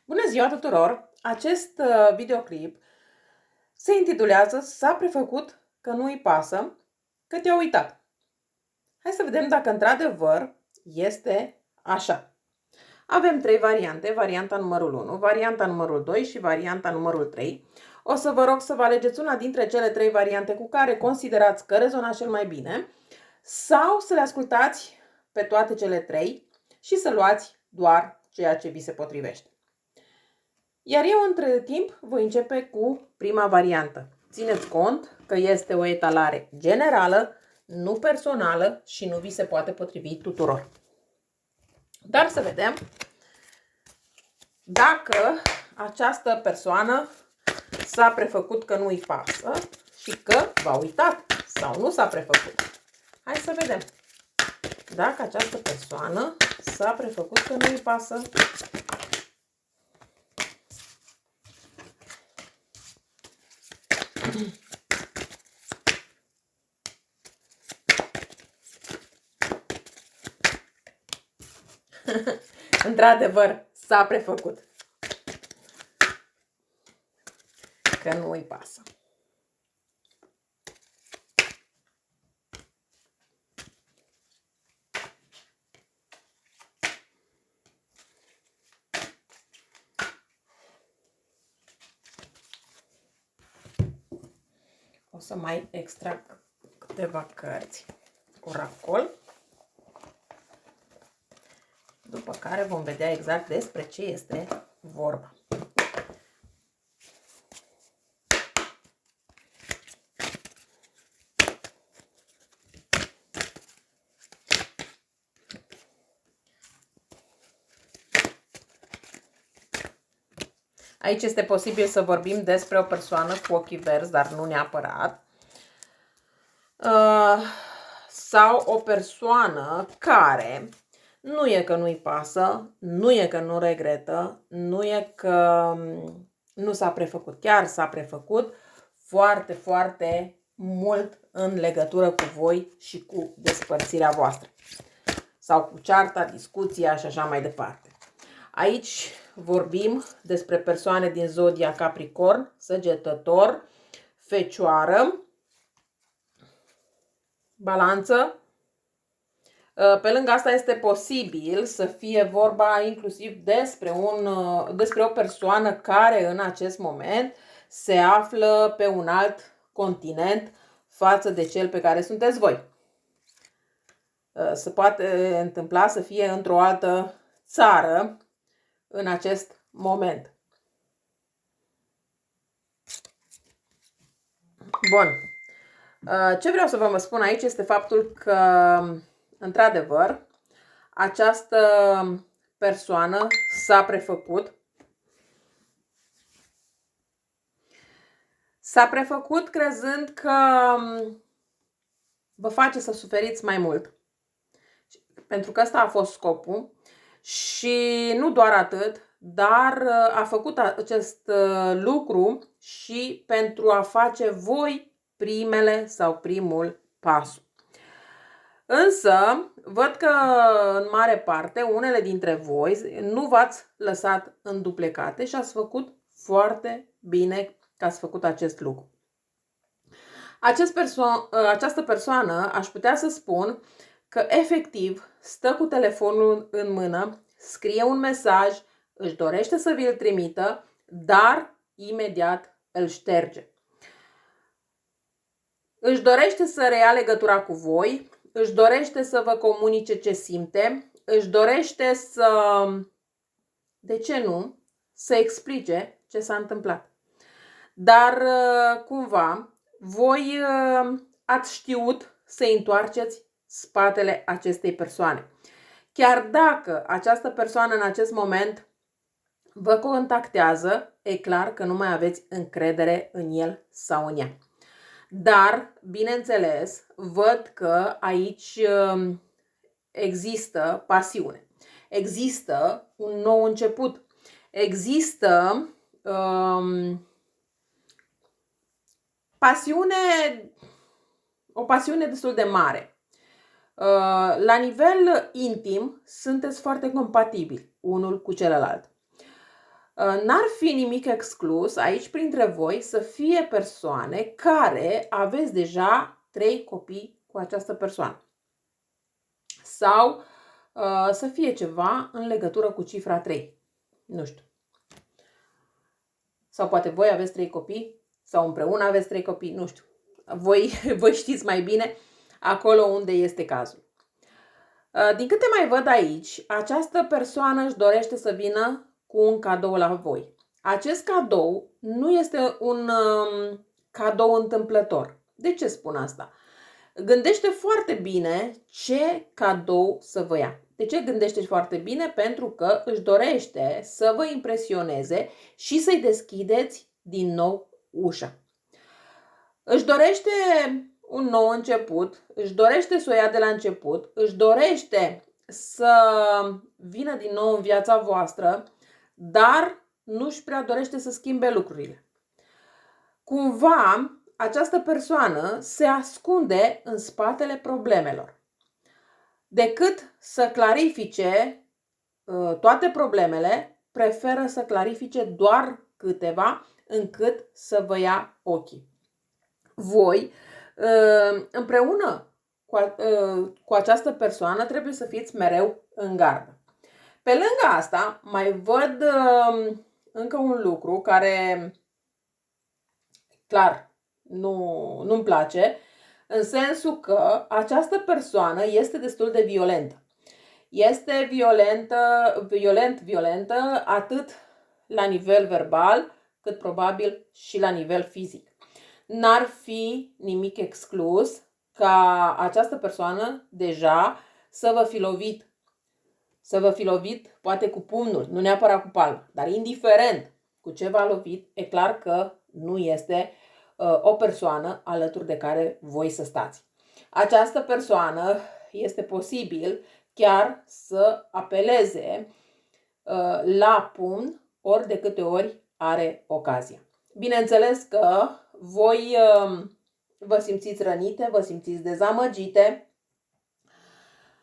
Bună ziua tuturor! Acest videoclip se intitulează S-a prefăcut că nu-i pasă că te-a uitat. Hai să vedem dacă într-adevăr este așa. Avem trei variante, varianta numărul 1, varianta numărul 2 și varianta numărul 3. O să vă rog să vă alegeți una dintre cele trei variante cu care considerați că rezonați cel mai bine sau să le ascultați pe toate cele trei și să luați doar ceea ce vi se potrivește. Iar eu, între timp, voi începe cu prima variantă. Țineți cont că este o etalare generală, nu personală și nu vi se poate potrivi tuturor. Dar să vedem dacă această persoană s-a prefăcut că nu-i pasă și că v-a uitat sau nu s-a prefăcut. Hai să vedem dacă această persoană s-a prefăcut că nu-i pasă . Într-adevăr, s-a prefăcut că nu îi pasă. O să mai extrag câteva cărți oracol, după care vom vedea exact despre ce este vorba. Aici este posibil să vorbim despre o persoană cu ochii verzi, dar nu neapărat. Sau o persoană care nu e că nu-i pasă, nu e că nu regretă, nu e că nu s-a prefăcut. Chiar s-a prefăcut foarte, foarte mult în legătură cu voi și cu despărțirea voastră. Sau cu cearta, discuția și așa mai departe. Aici vorbim despre persoane din zodia Capricorn, Săgetător, Fecioară, Balanță. Pe lângă asta este posibil să fie vorba inclusiv despre o persoană care în acest moment se află pe un alt continent față de cel pe care sunteți voi. Se poate întâmpla să fie într-o altă țară în acest moment. Bun. Ce vreau să vă spun aici este faptul că, într-adevăr, această persoană s-a prefăcut. S-a prefăcut crezând că vă face să suferiți mai mult. Pentru că ăsta a fost scopul. Și nu doar atât, dar a făcut acest lucru și pentru a face voi primele sau primul pas. Însă, văd că în mare parte, unele dintre voi nu v-ați lăsat înduplecate și ați făcut foarte bine că ați făcut acest lucru. Această persoană, aș putea să spun că efectiv stă cu telefonul în mână, scrie un mesaj, își dorește să vi-l trimită, dar imediat îl șterge. Își dorește să reia legătura cu voi, își dorește să vă comunice ce simte, își dorește să, de ce nu, să explice ce s-a întâmplat. Dar cumva voi ați știut să întoarceți spatele acestei persoane. Chiar dacă această persoană în acest moment vă contactează, e clar că nu mai aveți încredere în el sau în ea. Dar, bineînțeles, văd că aici există pasiune. Există un nou început. Există o pasiune destul de mare. La nivel intim, sunteți foarte compatibili unul cu celălalt. N-ar fi nimic exclus aici printre voi să fie persoane care aveți deja 3 copii cu această persoană. Sau să fie ceva în legătură cu cifra 3. Nu știu. Sau poate voi aveți 3 copii sau împreună aveți 3 copii, nu știu. Voi știți mai bine acolo unde este cazul. Din câte mai văd aici, această persoană își dorește să vină cu un cadou la voi. Acest cadou nu este un cadou întâmplător. De ce spun asta? Gândește foarte bine ce cadou să vă ia. De ce gândește foarte bine? Pentru că își dorește să vă impresioneze și să-i deschideți din nou ușa. Își dorește un nou început, își dorește să o ia de la început, își dorește să vină din nou în viața voastră, dar nu își prea dorește să schimbe lucrurile. Cumva, această persoană se ascunde în spatele problemelor. Decât să clarifice toate problemele, preferă să clarifice doar câteva, încât să vă ia ochii. Voi, împreună cu această persoană, trebuie să fiți mereu în gardă. Pe lângă asta, mai văd încă un lucru care, clar, nu-mi place, în sensul că această persoană este destul de violentă. Este violentă atât la nivel verbal, cât probabil și la nivel fizic. N-ar fi nimic exclus ca această persoană deja să vă fi lovit. Să vă fi lovit poate cu pumnul, nu neapărat cu palma, dar indiferent cu ce v-a lovit, e clar că nu este o persoană alături de care voi să stați. Această persoană este posibil chiar să apeleze la pumn ori de câte ori are ocazia. Bineînțeles că voi vă simțiți rănite, vă simțiți dezamăgite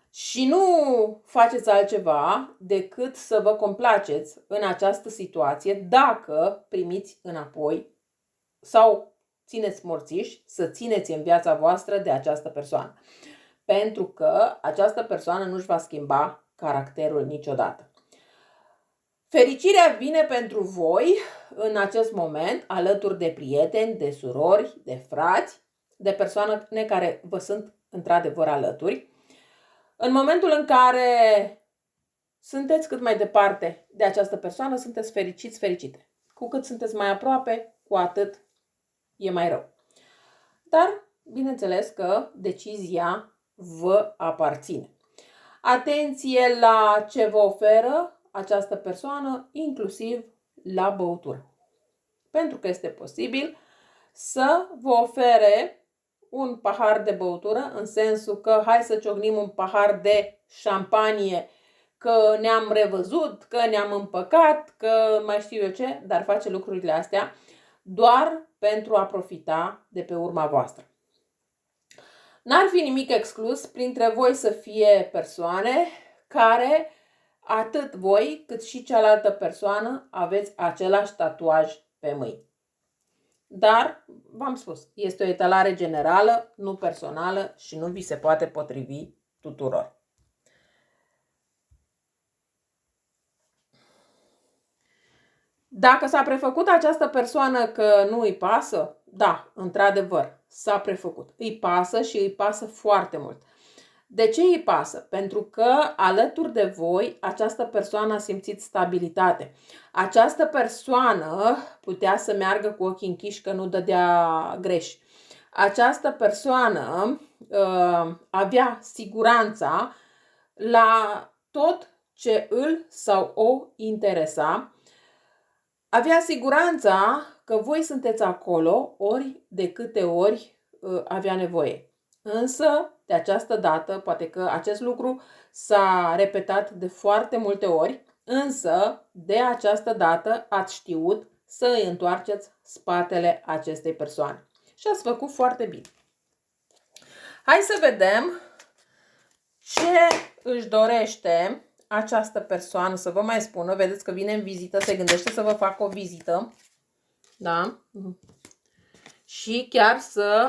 și nu faceți altceva decât să vă complaceți în această situație dacă primiți înapoi sau țineți morțiși să țineți în viața voastră de această persoană. Pentru că această persoană nu-și va schimba caracterul niciodată. Fericirea vine pentru voi în acest moment alături de prieteni, de surori, de frați, de persoane care vă sunt într-adevăr alături. În momentul în care sunteți cât mai departe de această persoană, sunteți fericiți, fericite. Cu cât sunteți mai aproape, cu atât e mai rău. Dar, bineînțeles că decizia vă aparține. Atenție la ce vă oferă această persoană, inclusiv la băutură. Pentru că este posibil să vă ofere un pahar de băutură, în sensul că hai să ciocnim un pahar de șampanie, că ne-am revăzut, că ne-am împăcat, că mai știu eu ce, dar face lucrurile astea doar pentru a profita de pe urma voastră. N-ar fi nimic exclus printre voi să fie persoane care atât voi cât și cealaltă persoană aveți același tatuaj pe mâini. Dar, v-am spus, este o etalare generală, nu personală și nu vi se poate potrivi tuturor. Dacă s-a prefăcut această persoană că nu îi pasă, da, într-adevăr, s-a prefăcut. Îi pasă și îi pasă foarte mult. De ce îi pasă? Pentru că alături de voi această persoană a simțit stabilitate. Această persoană putea să meargă cu ochii închiși că nu dădea greș. Această persoană avea siguranța la tot ce îl sau o interesa. Avea siguranța că voi sunteți acolo ori de câte ori avea nevoie. Însă, de această dată, poate că acest lucru s-a repetat de foarte multe ori, însă, de această dată ați știut să îi întoarceți spatele acestei persoane. Și ați făcut foarte bine. Hai să vedem ce își dorește această persoană să vă mai spună, vedeți că vine în vizită, se gândește să vă facă o vizită, da? Și chiar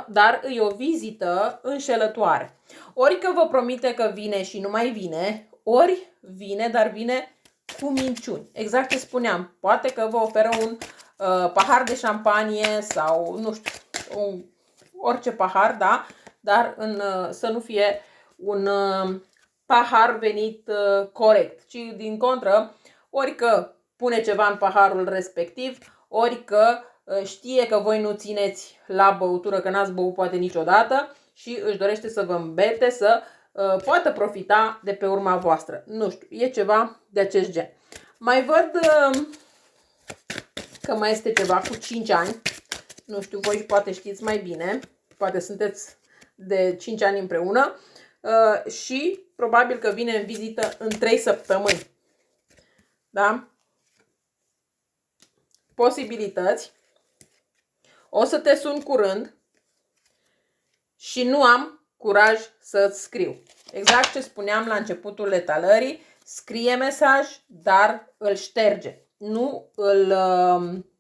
dar e o vizită înșelătoare. Ori că vă promite că vine și nu mai vine, ori vine, dar vine cu minciuni. Exact ce spuneam, poate că vă oferă un pahar de șampanie sau, nu știu, orice pahar, da? Dar să nu fie un pahar venit corect, ci din contră, ori că pune ceva în paharul respectiv, ori că știe că voi nu țineți la băutură, că n-ați băut poate niciodată și își dorește să vă îmbete, să poată profita de pe urma voastră. Nu știu, e ceva de acest gen. Mai văd că mai este ceva cu 5 ani. Nu știu, voi poate știți mai bine. Poate sunteți de 5 ani împreună. Și probabil că vine în vizită în 3 săptămâni. Da? Posibilități. O să te sun curând și nu am curaj să-ți scriu. Exact ce spuneam la începutul etalării, scrie mesaj, dar îl șterge.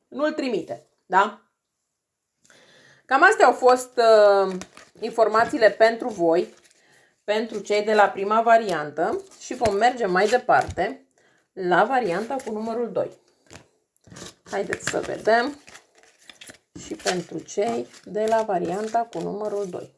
Nu-l trimite. Da? Cam astea au fost informațiile pentru voi, pentru cei de la prima variantă și vom merge mai departe la varianta cu numărul 2. Haideți să vedem și pentru cei de la varianta cu numărul 2.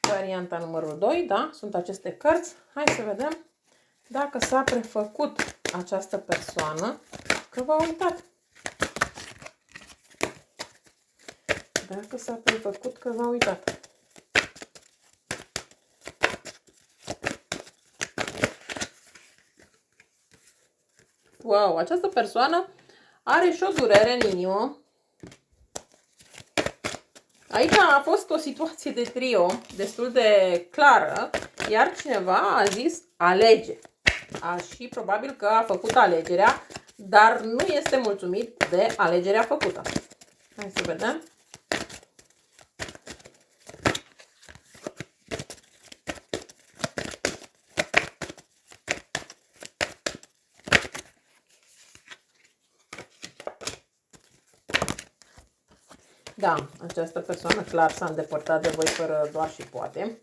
Varianta numărul 2, da, sunt aceste cărți. Hai să vedem dacă s-a prefăcut această persoană că v-a uitat. Dacă s-a prefăcut că v-a uitat. Wow, această persoană are și o durere în inimă. Aici a fost o situație de trio destul de clară, iar cineva a zis alege. Și probabil că a făcut alegerea, dar nu este mulțumit de alegerea făcută. Hai să vedem. Da, această persoană clar s-a îndepărtat de voi fără doar și poate.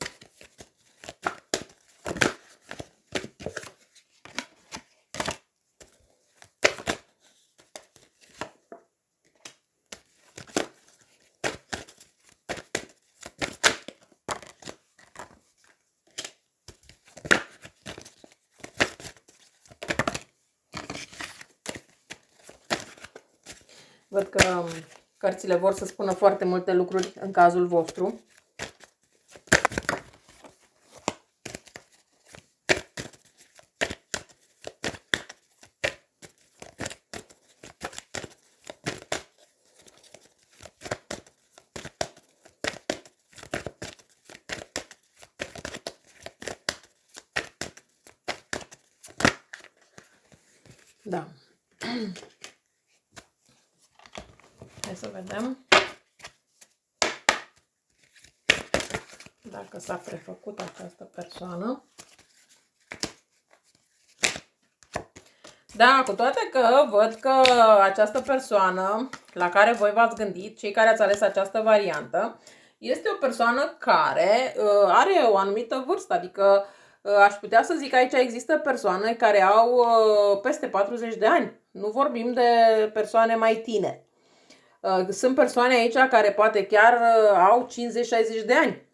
Văd că cărțile vor să spună foarte multe lucruri în cazul vostru. Da. Hai să vedem dacă s-a prefăcut această persoană. Da, cu toate că văd că această persoană la care voi v-ați gândit, cei care ați ales această variantă, este o persoană care are o anumită vârstă, adică aș putea să zic că aici există persoane care au peste 40 de ani. Nu vorbim de persoane mai tinere. Sunt persoane aici care poate chiar au 50-60 de ani.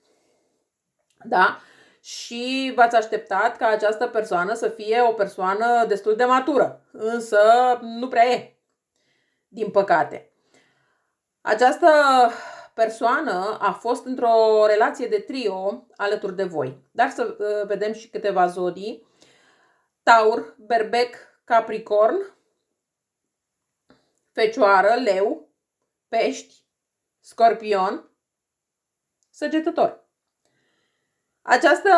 Da? Și v-ați așteptat ca această persoană să fie o persoană destul de matură. Însă nu prea e. Din păcate. Această persoană a fost într-o relație de trio alături de voi. Dar să vedem și câteva zodii. Taur, Berbec, Capricorn, Fecioară, Leu, Pești, Scorpion, Săgetător. Această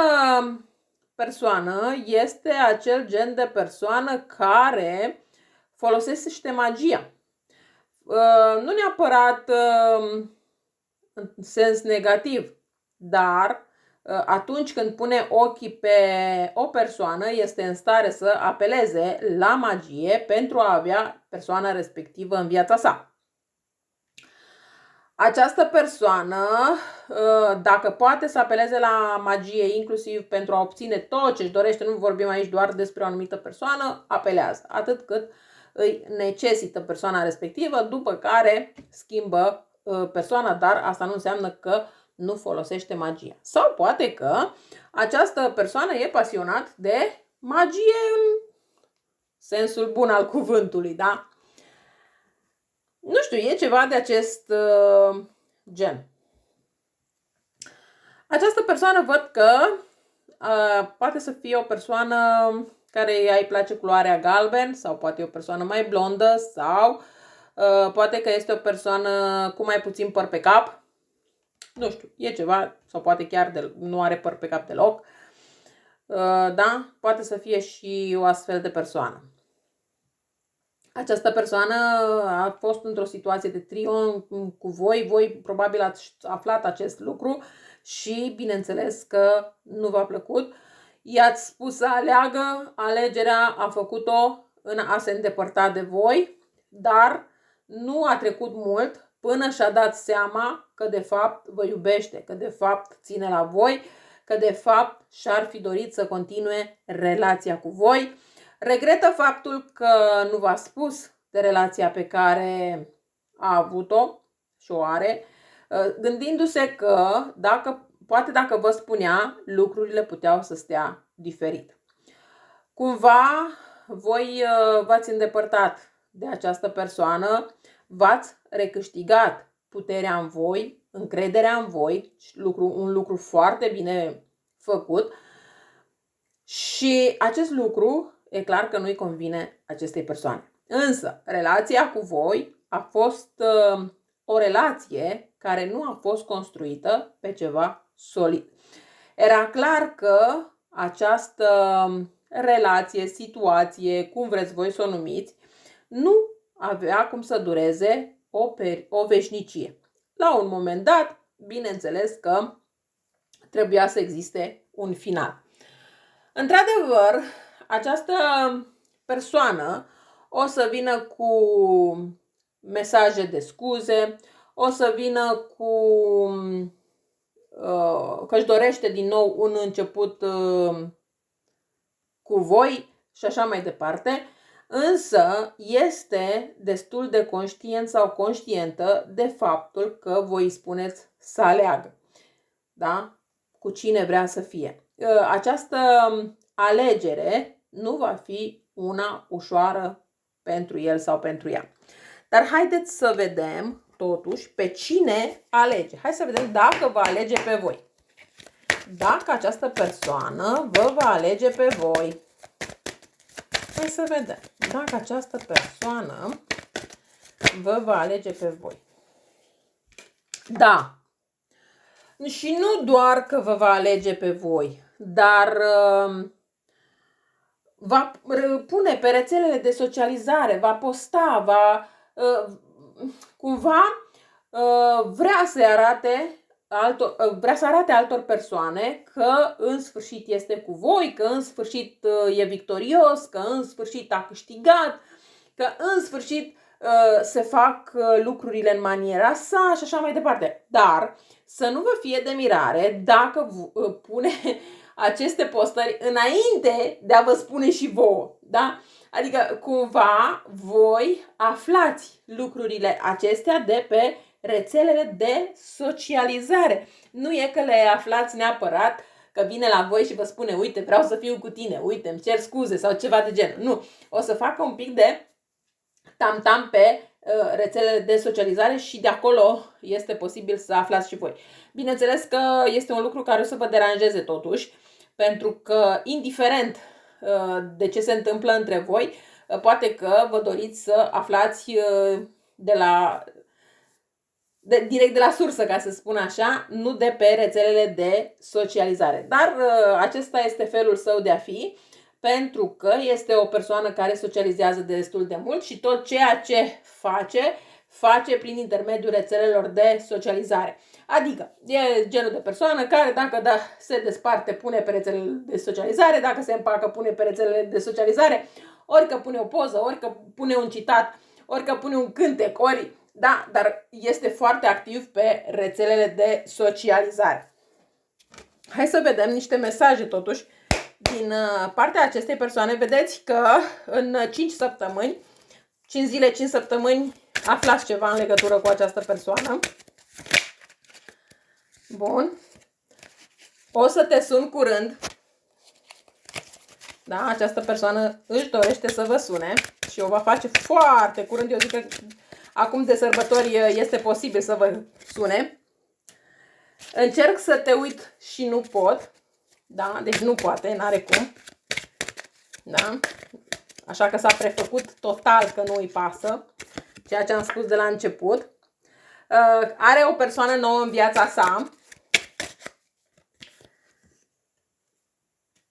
persoană este acel gen de persoană care folosește magia. Nu neapărat în sens negativ, dar atunci când pune ochii pe o persoană, este în stare să apeleze la magie pentru a avea persoana respectivă în viața sa. Această persoană, dacă poate să apeleze la magie, inclusiv pentru a obține tot ce își dorește, nu vorbim aici doar despre o anumită persoană, apelează atât cât îi necesită persoana respectivă, după care schimbă persoana, dar asta nu înseamnă că nu folosește magia. Sau poate că această persoană e pasionat de magie în sensul bun al cuvântului, da? Nu știu, e ceva de acest gen. Această persoană văd că poate să fie o persoană care îi place culoarea galben, sau poate e o persoană mai blondă, sau poate că este o persoană cu mai puțin păr pe cap. Nu știu, e ceva, sau poate chiar nu are păr pe cap deloc. Da? Poate să fie și o astfel de persoană. Această persoană a fost într-o situație de trio cu voi. Voi probabil ați aflat acest lucru și bineînțeles că nu v-a plăcut. I-ați spus să aleagă, alegerea a făcut-o în a se îndepărta de voi, dar nu a trecut mult până și-a dat seama că de fapt vă iubește, că de fapt ține la voi, că de fapt și-ar fi dorit să continue relația cu voi. Regretă faptul că nu v-a spus de relația pe care a avut-o și o are, gândindu-se că poate dacă vă spunea, lucrurile puteau să stea diferit. Cumva voi v-ați îndepărtat de această persoană, v-ați recâștigat puterea în voi, încrederea în voi, un lucru foarte bine făcut, și acest lucru e clar că nu-i convine acestei persoane. Însă, relația cu voi a fost o relație care nu a fost construită pe ceva solid. Era clar că această relație, situație, cum vreți voi să o numiți, nu avea cum să dureze o veșnicie. La un moment dat, bineînțeles că trebuia să existe un final. Într-adevăr, această persoană o să vină cu mesaje de scuze, o să vină că își dorește din nou un început cu voi și așa mai departe, însă este destul de conștient sau conștientă de faptul că voi îi spuneți să aleagă, da? Cu cine vrea să fie. Această alegere nu va fi una ușoară pentru el sau pentru ea. Dar haideți să vedem totuși pe cine alege. Hai să vedem dacă va alege pe voi. Dacă această persoană vă va alege pe voi. Hai să vedem. Dacă această persoană vă va alege pe voi. Da. Și nu doar că vă va alege pe voi, dar va pune pe rețelele de socializare, va posta, cumva vrea să arate altor persoane că în sfârșit este cu voi, că în sfârșit e victorios, că în sfârșit a câștigat, că în sfârșit se fac lucrurile în maniera sa și așa mai departe. Dar să nu vă fie de mirare dacă pune aceste postări înainte de a vă spune și vouă, da? Adică cumva voi aflați lucrurile acestea de pe rețelele de socializare. Nu e că le aflați neapărat că vine la voi și vă spune, uite, vreau să fiu cu tine, uite, îmi cer scuze sau ceva de genul. Nu, o să facă un pic de tam-tam pe rețelele de socializare și de acolo este posibil să aflați și voi. Bineînțeles că este un lucru care o să vă deranjeze totuși, pentru că indiferent de ce se întâmplă între voi, poate că vă doriți să aflați direct de la sursă, ca să spun așa, nu de pe rețelele de socializare. Dar acesta este felul său de a fi, pentru că este o persoană care socializează destul de mult și tot ceea ce face face prin intermediul rețelelor de socializare. Adică e genul de persoană care dacă se desparte pune pe rețelele de socializare, dacă se împacă pune pe rețelele de socializare, ori că pune o poză, ori că pune un citat, ori că pune un cântec, da, dar este foarte activ pe rețelele de socializare. Hai să vedem niște mesaje totuși din partea acestei persoane. Vedeți că în 5 săptămâni, 5 zile, 5 săptămâni, aflați ceva în legătură cu această persoană. Bun. O să te sun curând. Da, această persoană își dorește să vă sune și o va face foarte curând. Eu zic că acum de sărbători este posibil să vă sune. Încerc să te uit și nu pot. Da, deci nu poate, n-are cum. Da? Așa că s-a prefăcut total că nu îi pasă. Ceea ce am spus de la început. Are o persoană nouă în viața sa.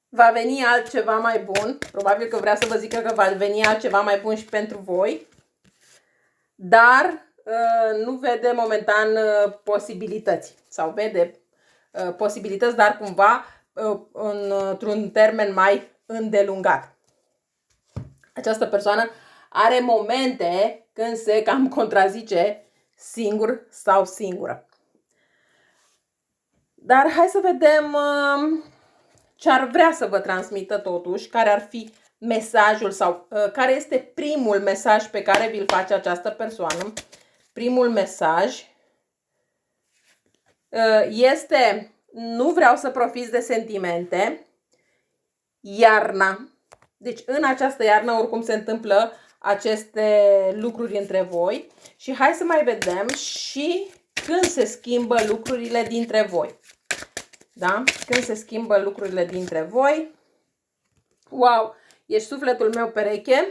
Va veni altceva mai bun. Probabil că vrea să vă zică că va veni altceva mai bun și pentru voi. Dar nu vede momentan posibilități. Sau vede posibilități, dar cumva într-un termen mai îndelungat. Această persoană are momente când se cam contrazice singur sau singură. Dar hai să vedem ce ar vrea să vă transmită totuși, care ar fi mesajul sau care este primul mesaj pe care vi-l face această persoană. Primul mesaj este: nu vreau să profiți de sentimente, iarna. Deci în această iarnă oricum se întâmplă aceste lucruri între voi și hai să mai vedem și când se schimbă lucrurile dintre voi. Da? Când se schimbă lucrurile dintre voi. Wow! Ești sufletul meu pereche.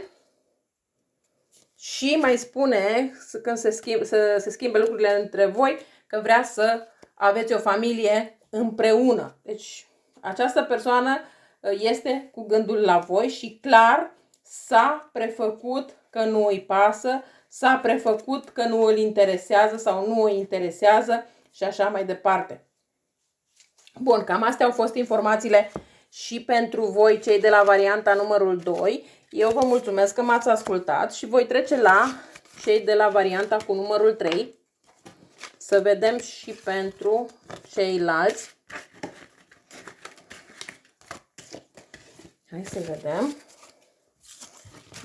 Și mai spune, când se schimbe lucrurile între voi, că vrea să aveți o familie împreună. Deci această persoană este cu gândul la voi și clar s-a prefăcut că nu îi pasă, s-a prefăcut că nu îl interesează sau nu o interesează și așa mai departe. Bun, cam astea au fost informațiile și pentru voi, cei de la varianta numărul 2. Eu vă mulțumesc că m-ați ascultat și voi trece la cei de la varianta cu numărul 3. Să vedem și pentru ceilalți. Hai să vedem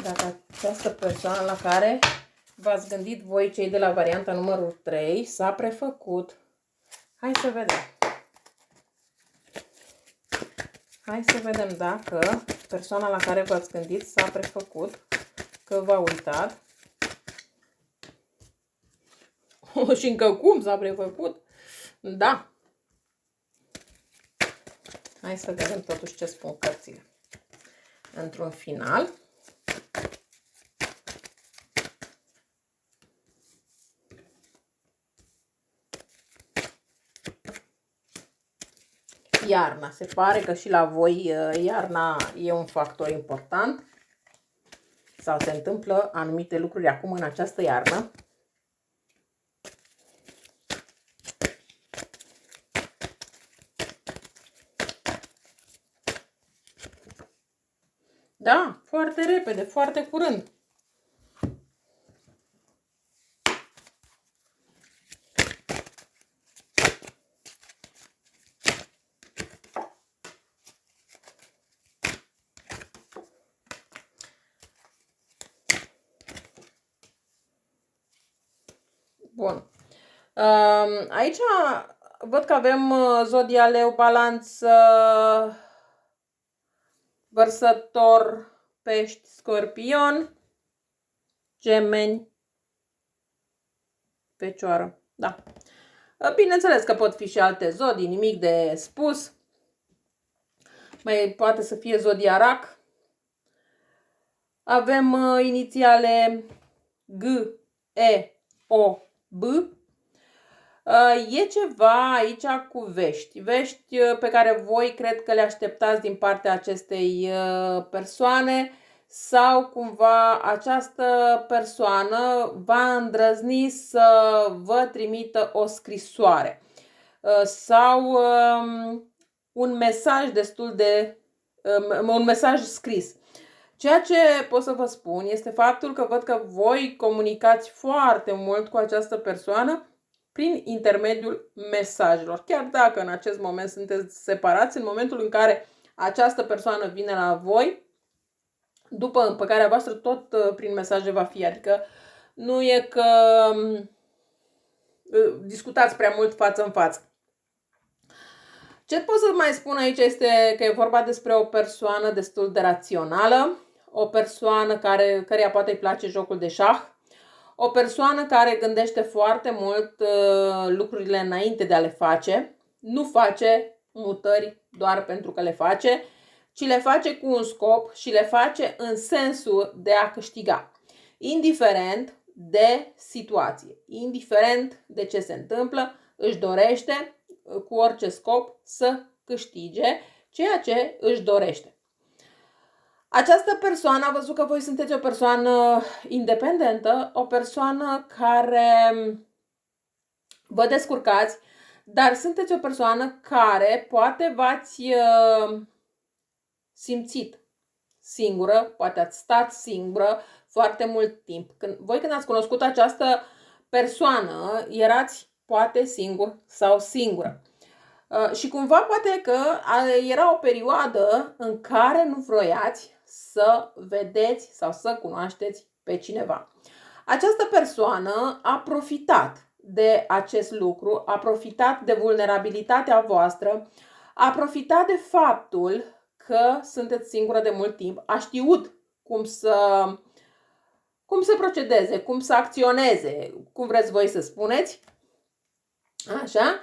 dacă această persoană la care v-ați gândit voi, cei de la varianta numărul 3, s-a prefăcut. Hai să vedem. Hai să vedem dacă persoana la care v-ați gândit s-a prefăcut, că v-a uitat. Și încă cum s-a prefăcut? Da. Hai să vedem totuși ce spun cărțile. Într-un final. Iarna. Se pare că și la voi iarna e un factor important. Sau se întâmplă anumite lucruri acum în această iarnă. Da, foarte repede, foarte curând. Bun. Aici văd că avem zodia Leu, Balanță, Vărsător, Pești, Scorpion, Gemeni, Fecioară. Da. Bineînțeles că pot fi și alte zodii, nimic de spus. Mai poate să fie zodia Rac. Avem inițiale G, E, O, B. E ceva aici cu vești. Vești pe care voi cred că le așteptați din partea acestei persoane sau cumva această persoană va îndrăzni să vă trimită o scrisoare sau un mesaj un mesaj scris. Ceea ce pot să vă spun este faptul că văd că voi comunicați foarte mult cu această persoană prin intermediul mesajelor. Chiar dacă în acest moment sunteți separați, în momentul în care această persoană vine la voi, după împăcarea voastră, tot prin mesaje va fi. Adică nu e că discutați prea mult față în față. Ce pot să mai spun aici este că e vorba despre o persoană destul de rațională, o persoană căreia poate îi place jocul de șah, o persoană care gândește foarte mult lucrurile înainte de a le face, nu face mutări doar pentru că le face, ci le face cu un scop și le face în sensul de a câștiga. Indiferent de situație, indiferent de ce se întâmplă, își dorește cu orice scop să câștige ceea ce își dorește. Această persoană a văzut că voi sunteți o persoană independentă, o persoană care vă descurcați, dar sunteți o persoană care poate v-ați simțit singură, poate ați stat singură foarte mult timp. Când ați cunoscut această persoană, erați poate singur sau singură. Și cumva poate că era o perioadă în care nu vroiați să vedeți sau să cunoașteți pe cineva. Această persoană a profitat de acest lucru, a profitat de vulnerabilitatea voastră, a profitat de faptul că sunteți singură de mult timp, a știut cum să procedeze, cum să acționeze, cum vreți voi să spuneți, așa,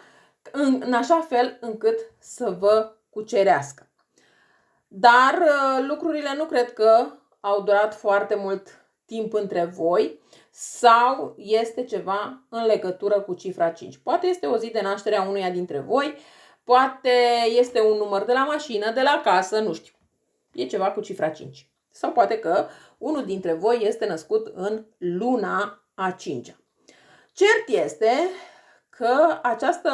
în așa fel încât să vă cucerească. Dar lucrurile nu cred că au durat foarte mult timp între voi sau este ceva în legătură cu cifra 5. Poate este o zi de naștere a unuia dintre voi, poate este un număr de la mașină, de la casă, nu știu. E ceva cu cifra 5. Sau poate că unul dintre voi este născut în luna a 5-a. Cert este că această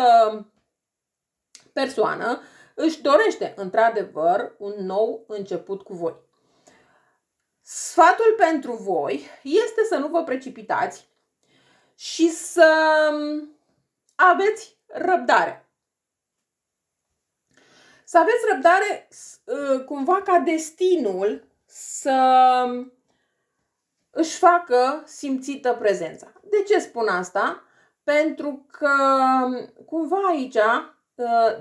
persoană își dorește într-adevăr un nou început cu voi. Sfatul pentru voi este să nu vă precipitați și să aveți răbdare. Să aveți răbdare cumva ca destinul să își facă simțită prezența. De ce spun asta? Pentru că cumva aici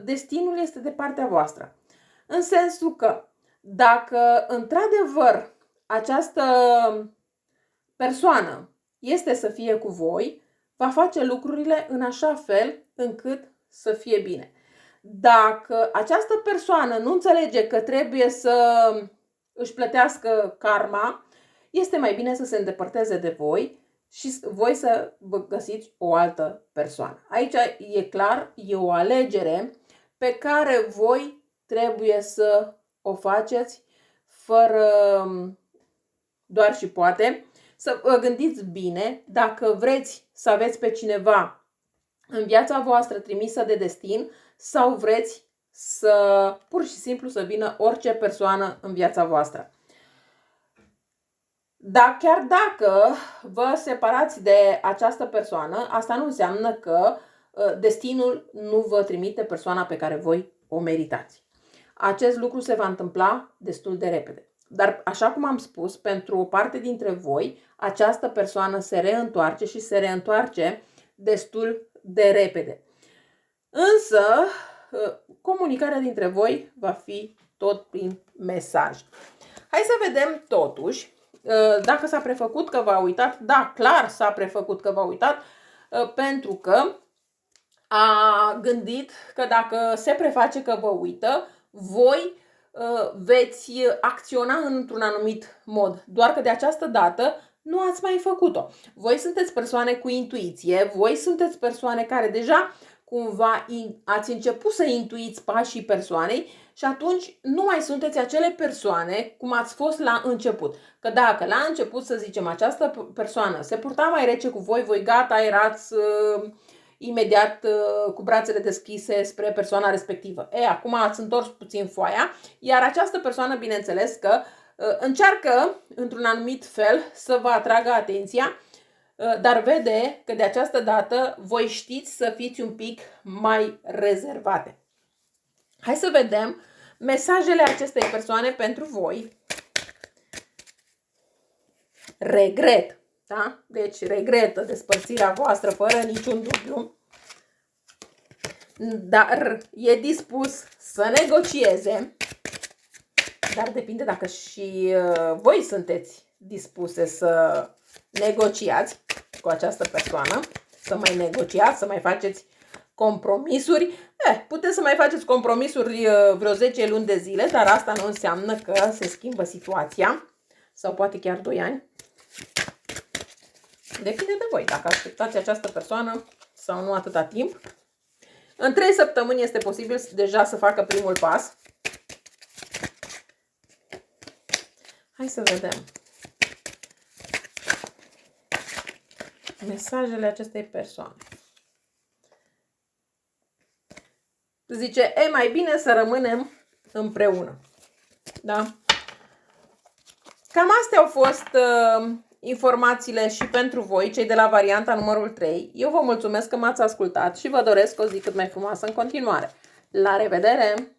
destinul este de partea voastră. În sensul că dacă într-adevăr această persoană este să fie cu voi, va face lucrurile în așa fel încât să fie bine. Dacă această persoană nu înțelege că trebuie să își plătească karma, este mai bine să se îndepărteze de voi și voi să vă găsiți o altă persoană. Aici e clar, e o alegere pe care voi trebuie să o faceți fără doar și poate. Să vă gândiți bine dacă vreți să aveți pe cineva în viața voastră trimisă de destin sau vreți să pur și simplu să vină orice persoană în viața voastră. Dar chiar dacă vă separați de această persoană, asta nu înseamnă că destinul nu vă trimite persoana pe care voi o meritați. Acest lucru se va întâmpla destul de repede. Dar, așa cum am spus, pentru o parte dintre voi, această persoană se reîntoarce și se reîntoarce destul de repede. Însă, comunicarea dintre voi va fi tot prin mesaj. Hai să vedem totuși dacă s-a prefăcut că v-a uitat. Da, clar s-a prefăcut că v-a uitat, pentru că a gândit că dacă se preface că vă uită, voi veți acționa într-un anumit mod. Doar că de această dată nu ați mai făcut-o. Voi sunteți persoane cu intuiție, voi sunteți persoane care deja cumva ați început să intuiți pașii persoanei și atunci nu mai sunteți acele persoane cum ați fost la început. Că dacă la început, să zicem, această persoană se purta mai rece cu voi, voi gata, erați imediat cu brațele deschise spre persoana respectivă. Acum ați întors puțin foaia, iar această persoană, bineînțeles că încearcă într-un anumit fel să vă atragă atenția, dar vede că de această dată voi știți să fiți un pic mai rezervate. Hai să vedem mesajele acestei persoane pentru voi. Regret. Da? Deci regretă despărțirea voastră fără niciun dubiu. Dar e dispus să negocieze. Dar depinde dacă și voi sunteți dispuse să negociați cu această persoană, să mai negociați, să mai faceți compromisuri. Puteți să mai faceți compromisuri vreo 10 luni de zile, dar asta nu înseamnă că se schimbă situația, sau poate chiar 2 ani. Depinde de voi, dacă așteptați această persoană sau nu atâta timp. În 3 săptămâni este posibil deja să facă primul pas. Hai să vedem mesajele acestei persoane. Zice, e mai bine să rămânem împreună. Da? Cam astea au fost informațiile și pentru voi, cei de la varianta numărul 3. Eu vă mulțumesc că m-ați ascultat și vă doresc o zi cât mai frumoasă în continuare. La revedere!